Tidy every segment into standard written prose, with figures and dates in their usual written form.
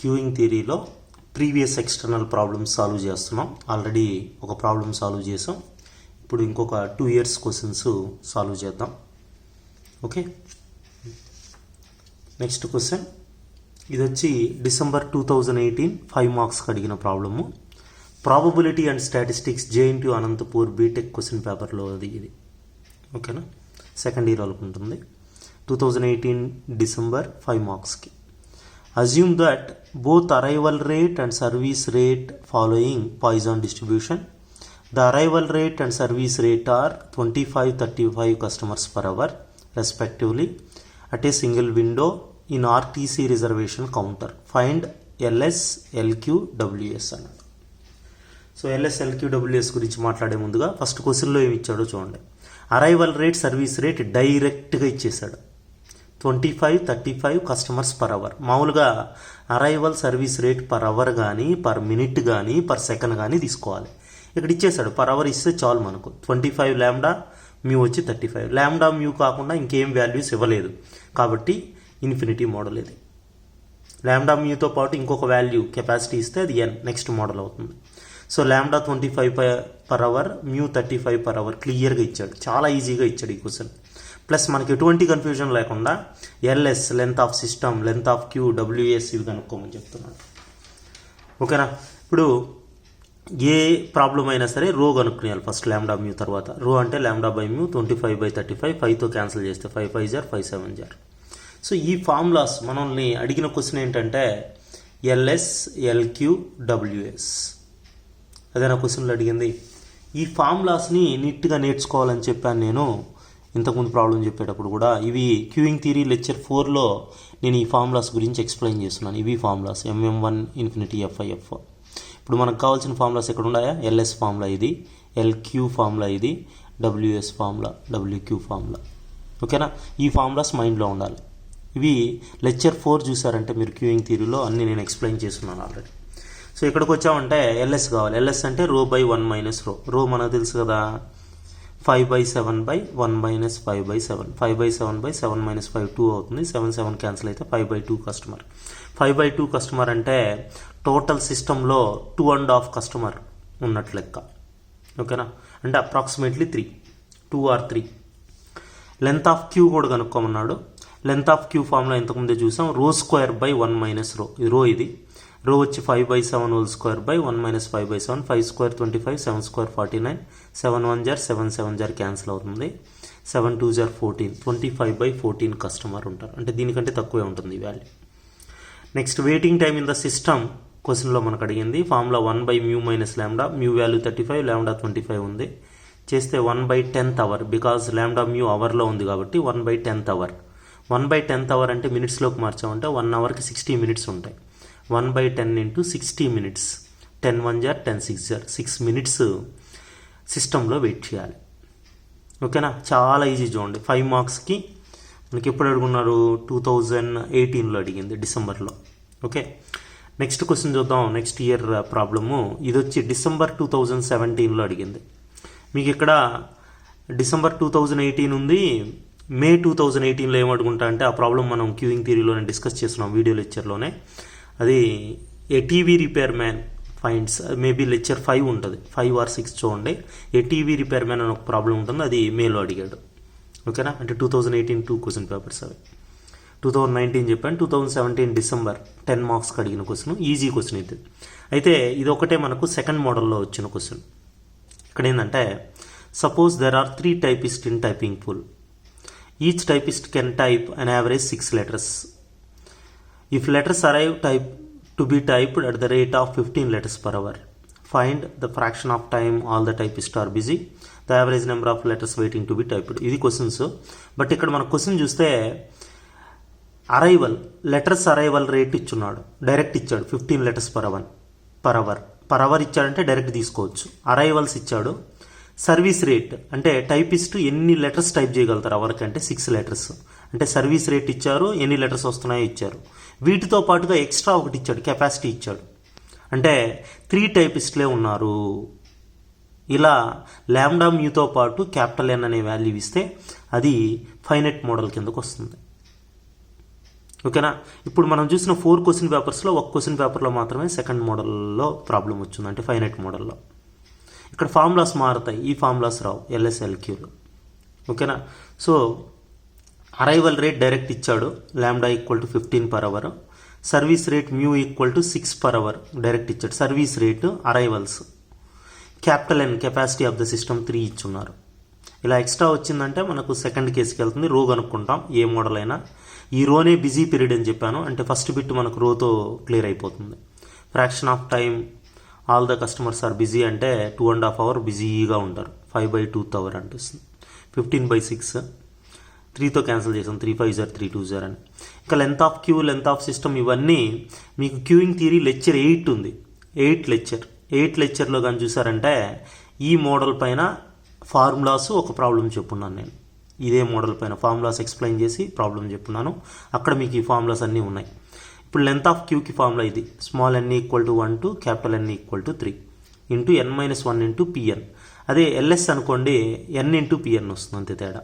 Queuing థియరీలో previous external problems solve చేస్తున్నాం. Already ఒక ప్రాబ్లమ్ సాల్వ్ చేసాం. ఇప్పుడు ఇంకొక 2 years క్వశ్చన్స్ సాల్వ్ చేద్దాం. ఓకే, నెక్స్ట్ క్వశ్చన్ ఇది వచ్చి December 2018 5 మార్క్స్కి అడిగిన problem. Probability and statistics JNTU Anantapur BTech question పేపర్లో ఇది. ఓకేనా, సెకండ్ ఇయర్ వాళ్ళకు ఉంటుంది. 2018 December 5 మార్క్స్కి. Assume that both arrival rate and service rate following Poisson distribution. The arrival rate and service rate are 25-35 customers per hour respectively at a single window in RTC reservation counter. Find LS, LQ, WS అన్నాడు. So LS, LQ, WS గురించి మాట్లాడే ముందుగా first క్వశ్చన్లో ఏమి ఇచ్చాడో చూడండి. Arrival rate, service rate డైరెక్ట్గా ఇచ్చేసాడు. 25-35 కస్టమర్స్ పర్ అవర్. మామూలుగా arrival service rate per hour కానీ పర్ మినిట్ కానీ పర్ సెకండ్ కానీ తీసుకోవాలి. ఇక్కడ ఇచ్చేసాడు, పర్ అవర్ ఇస్తే చాలు మనకు. 25 లాంబ్డా మ్యూ వచ్చి 35. లాంబ్డా మ్యూ కాకుండా ఇంకేం వాల్యూస్ ఇవ్వలేదు కాబట్టి ఇన్ఫినిటీ మోడల్ ఇది. లాంబ్డా మ్యూతో పాటు ఇంకొక వాల్యూ కెపాసిటీ ఇస్తే అది n నెక్స్ట్ మోడల్ అవుతుంది. So lambda 25 per hour, mu 35 per hour క్లియర్గా ఇచ్చాడు. చాలా ఈజీగా ఇచ్చాడు ఈ క్వశ్చన్. ప్లస్ మనకి ఎటువంటి కన్ఫ్యూజన్ లేకుండా LS length of system, length of queue, WS ఇవి కనుక్కోమని చెప్తున్నాడు. ఓకేనా, ఇప్పుడు ఏ ప్రాబ్లం అయినా సరే రో కనుక్కునేయాలి ఫస్ట్. లాంబ్డా మ్యూ తర్వాత రో అంటే లాంబ్డా బై మ్యూ 25/35. 5తో క్యాన్సిల్ చేస్తే 5 5 జార్ 5 7 జార్. సో ఈ ఫార్ములాస్ మనల్ని అడిగిన క్వశ్చన్ ఏంటంటే ఎల్ఎస్, ఎల్క్యూ, డబ్ల్యూఎస్. అదేనా క్వశ్చన్లో అడిగింది. ఈ ఫార్ములాస్ని నీట్గా నేర్చుకోవాలని చెప్పాను నేను ఇంతకుముందు ప్రాబ్లం చెప్పేటప్పుడు కూడా. ఇవి క్యూయింగ్ థియరీ లెక్చర్ 4లో నేను ఈ ఫార్ములాస్ గురించి ఎక్స్ప్లెయిన్ చేస్తున్నాను. ఇవి ఫార్ములాస్ MM1 ఇన్ఫినిటీ FIF. ఇప్పుడు మనకు కావాల్సిన ఫార్ములాస్ ఎక్కడ ఉన్నాయా? LS ఫార్ములా ఇది, LQ ఫార్ములా ఇది, WS ఫార్ములా, WQ ఫార్ములా. ఓకేనా, ఈ ఫార్ములాస్ మైండ్లో ఉండాలి. ఇవి లెక్చర్ 4 చూసారంటే మీరు క్యూయింగ్ థియరీలో అన్నీ నేను ఎక్స్ప్లెయిన్ చేస్తున్నాను ఆల్రెడీ. సో ఇక్కడికి వచ్చామంటే LS కావాలి. LS అంటే రో బై 1 మైనస్ రో. రో మనకు తెలుసు కదా, 5/7/1 మైనస్ 5/7. 5/7/7 మైనస్ 5 2 అవుతుంది. 7 7 క్యాన్సిల్ అయితే 5/2 కస్టమర్. 5/2 కస్టమర్ అంటే టోటల్ సిస్టంలో 2.5 కస్టమర్ ఉన్నట్లు లెక్క. ఓకేనా, అంటే approximately 3, 2 or 3. Length of queue కూడా కనుక్కోమన్నాడు. లెంత్ ఆఫ్ క్యూ ఫార్ములా ఇంతకుముందే చూసాం. రో స్క్వేర్ బై 1 మైనస్ రో. ఇది రో, ఇది రో వచ్చి 5/7 whole square by 1 minus 5/7. 5 square 25, 7 square 49, 7 1 జార్ 7 7 జార్ క్యాన్సిల్ అవుతుంది. 7 2 జార్ 14. 25/14 కస్టమర్ ఉంటారు. అంటే దీనికంటే తక్కువే ఉంటుంది ఈ value. Next waiting time in the system క్వశ్చన్లో మనకు అడిగింది. Formula 1/μ minus lambda. Mu value 35, lambda 25 ఉంది. చేస్తే 1/10th hour. Because lambda mu అవర్లో ఉంది కాబట్టి 1/10th అవర్. 1/10th అవర్ అంటే మినిట్స్లోకి మార్చామంటే 1 అవర్కి 60 minutes ఉంటాయి. 1/10 into 60 minutes. 10 1 jar 10 6 jar 6 minutes సిస్టంలో వెయిట్ చేయాలి. ఓకేనా, చాలా ఈజీ చూడండి. 5 మార్క్స్కి మనకి ఎప్పుడు అడుగున్నారు? 2018లో అడిగింది, డిసెంబర్లో. ఓకే, నెక్స్ట్ క్వశ్చన్ చూద్దాం. నెక్స్ట్ ఇయర్ ప్రాబ్లము ఇది వచ్చి December 2017లో అడిగింది. మీకు ఇక్కడ December 2018 ఉంది. మే 2018లో ఏమడుగుంటా అంటే ఆ ప్రాబ్లం మనం క్యూయింగ్ థియరీలోనే డిస్కస్ చేస్తున్నాం వీడియో లెక్చర్లోనే. అది a TV repair man finds, maybe lecture 5 ఉంటుంది, 5 or 6 చూడండి. ఏ టీవీ రిపేర్ మ్యాన్ అని ఒక ప్రాబ్లం ఉంటుంది, అది మేలో అడిగాడు. ఓకేనా, అంటే 2018 2 క్వశ్చన్ పేపర్స్ అవి. 2019 చెప్పాను, 2017 December 10 మార్క్స్కి అడిగిన క్వశ్చన్. ఈజీ క్వశ్చన్ ఇది. అయితే ఇది ఒకటే మనకు సెకండ్ మోడల్లో వచ్చిన క్వశ్చన్. ఇక్కడ ఏంటంటే suppose there are 3 typists in typing pool. Each typist can type an average 6 letters. If letters arrive to be typed at the rate of 15 letters per hour, find the fraction of time all the typists are busy, the average number of letters waiting to be typed. ఇది questions. But ఇక్కడ మన question చూస్తే letters arrival rate ఇచ్చున్నాడు, direct ఇచ్చాడు 15 letters per hour ఇచ్చాడంటే direct తీసుకోవచ్చు. Arrivals ఇచ్చాడు. Service rate అంటే typist ఎన్ని లెటర్స్ టైప్ చేయగలుగుతారు అవర్కి అంటే 6 letters. అంటే సర్వీస్ రేట్ ఇచ్చారు, ఎన్ని లెటర్స్ వస్తున్నాయో ఇచ్చారు. వీటితో పాటుగా ఎక్స్ట్రా ఒకటి ఇచ్చాడు, కెపాసిటీ ఇచ్చాడు. అంటే 3 typistలే ఉన్నారు. ఇలా లాంబ్డా మ్యూతో పాటు N అనే వాల్యూ ఇస్తే అది ఫైనైట్ మోడల్ కిందకు వస్తుంది. ఓకేనా. ఇప్పుడు మనం చూసిన 4 క్వశ్చన్ పేపర్స్లో ఒక క్వశ్చన్ పేపర్లో మాత్రమే సెకండ్ మోడల్లో ప్రాబ్లం వచ్చింది, అంటే ఫైనైట్ మోడల్లో. ఇక్కడ ఫార్ములాస్ మారుతాయి, ఈ ఫార్ములాస్ రావు LSLQలో. ఓకేనా. సో అరైవల్ రేట్ డైరెక్ట్ ఇచ్చాడు, λ = 15 per hour. Service rate μ = 6 per hour direct ఇచ్చాడు. Service rate arrivals. Capital N capacity of the system 3 ఇచ్చున్నారు. ఇలా ఎక్స్ట్రా వచ్చిందంటే మనకు సెకండ్ కేసుకి వెళ్తుంది. రో కనుక్కుంటాం ఏ మోడల్ అయినా. ఈ రోనే బిజీ పీరియడ్ అని చెప్పాను, అంటే ఫస్ట్ బిట్ మనకు రోతో క్లియర్ అయిపోతుంది. Fraction of time all the customers are busy అంటే 2.5 hour బిజీగా ఉంటారు. 5/2 hour అనిపిస్తుంది. 15/6 3తో క్యాన్సిల్ చేసాం, 3 5 0 3 2 0 అని. ఇంకా length of queue, length of system, ఇవన్నీ మీకు క్యూయింగ్ థియరీ లెక్చర్ 8 ఉంది. 8 లెక్చర్లో కానీ చూసారంటే ఈ మోడల్ పైన ఫార్ములాస్ ఒక ప్రాబ్లం చెప్పున్నాను నేను. ఇదే మోడల్ పైన ఫార్ములాస్ ఎక్స్ప్లెయిన్ చేసి ప్రాబ్లం చెప్పున్నాను. అక్కడ మీకు ఈ ఫార్ములాస్ అన్నీ ఉన్నాయి. ఇప్పుడు లెంత్ ఆఫ్ క్యూకి ఫార్ములా ఇది. Small n = 1 to capital N = 3 into n-1 into Pn. అదే LS అనుకోండి, n ఇంటూ Pn వస్తుంది, అంతే తేడా.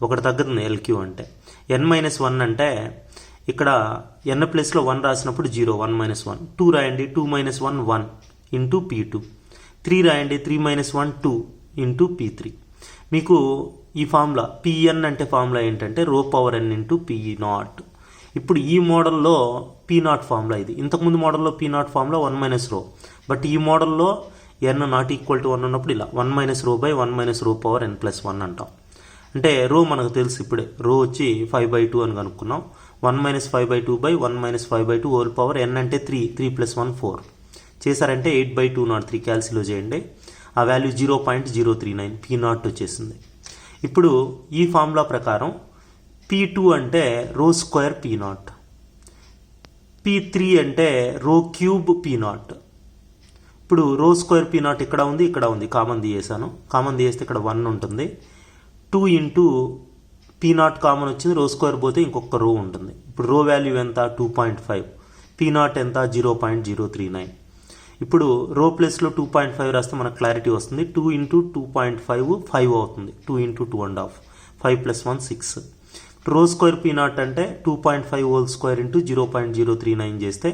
ఒకటి తగ్గుతుంది LQ అంటే. n-1 అంటే ఇక్కడ n ప్లేస్లో 1 రాసినప్పుడు 0, 1 - 1. 2 రాయండి, 2 - 1 1 ఇంటూ P2. 3 రాయండి, 3 - 1 2 ఇంటూ P3. మీకు ఈ ఫార్ములా Pn అంటే ఫార్ములా ఏంటంటే ρ/n ఇంటూ P0. ఇప్పుడు ఈ మోడల్లో P0 ఫార్ములా ఇది. ఇంతకుముందు మోడల్లో P0 ఫార్ములా 1 - ρ. బట్ ఈ మోడల్లో n ≠ = 1 ఉన్నప్పుడు ఇలా 1 - ρ/1 - ρ/n + 1 అంటాం. అంటే రో మనకు తెలుసు ఇప్పుడే. రో వచ్చి 5/2 అని కనుక్కున్నాం. 1 - 5/2/1 - 5/2 హోల్ పవర్ n అంటే 3 + 1 4 చేశారంటే 8/203 క్యాల్సిలో చేయండి. ఆ వాల్యూ 0.039 P0 వచ్చేసింది. ఇప్పుడు ఈ ఫార్ములా ప్రకారం P2 అంటే రో స్క్వేర్ P0, P3 అంటే రో క్యూబ్ P0. ఇప్పుడు రో స్క్వేర్ P0 ఇక్కడ ఉంది, ఇక్కడ ఉంది, కామన్ తీసేసాను. కామన్ తీసేస్తే ఇక్కడ 1 ఉంటుంది. 2 ఇంటూ P0 కామన్ వచ్చింది, రో స్క్వేర్ పోతే ఇంకొక రో ఉంటుంది. ఇప్పుడు రో వాల్యూ ఎంత? 2.5. P0 ఎంత? 0.039. ఇప్పుడు రో ప్లేస్లో 2.5 రాస్తే మనకు క్లారిటీ వస్తుంది. 2 ఇంటూ 2.5 5 అవుతుంది. 2 ఇంటూ 2.5 5 + 1 6. రో స్క్వేర్ P0 అంటే 2.5 హోల్ స్క్వేర్ ఇంటూ 0.039 చేస్తే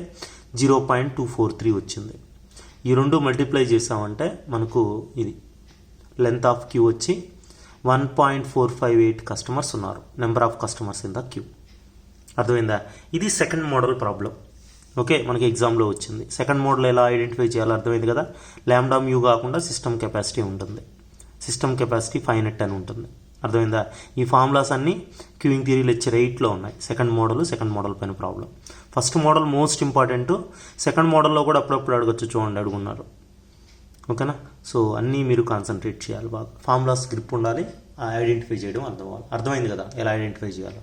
0.243 వచ్చింది. ఈ రెండు మల్టిప్లై చేసామంటే మనకు ఇది లెంత్ ఆఫ్ క్యూ వచ్చి 1.458 కస్టమర్స్ ఉన్నారు. Number of customers in the queue. అర్థమైందా? ఇది సెకండ్ మోడల్ ప్రాబ్లం. ఓకే, మనకి ఎగ్జామ్లో వచ్చింది. సెకండ్ మోడల్ ఎలా ఐడెంటిఫై చేయాలో అర్థమైంది కదా. λ μ కాకుండా సిస్టమ్ కెపాసిటీ ఉంటుంది. సిస్టమ్ కెపాసిటీ ఫైనెట్ అని ఉంటుంది. అర్థమైందా? ఈ ఫార్ములాస్ అన్నీ క్యూయింగ్ థియరీ లెక్చర్ 8లో ఉన్నాయి. సెకండ్ మోడల్ పైన problem. First model most important. Second మోడల్లో కూడా అప్పుడప్పుడు అడగచ్చు, చూడండి అడుగున్నారు. ఓకేనా. సో అన్నీ మీరు కాన్సన్ట్రేట్ చేయాలి బాగా. ఫార్ములాస్ గ్రిప్ ఉండాలి, ఐడెంటిఫై చేయడం అర్థమైంది కదా ఎలా ఐడెంటిఫై చేయాలో.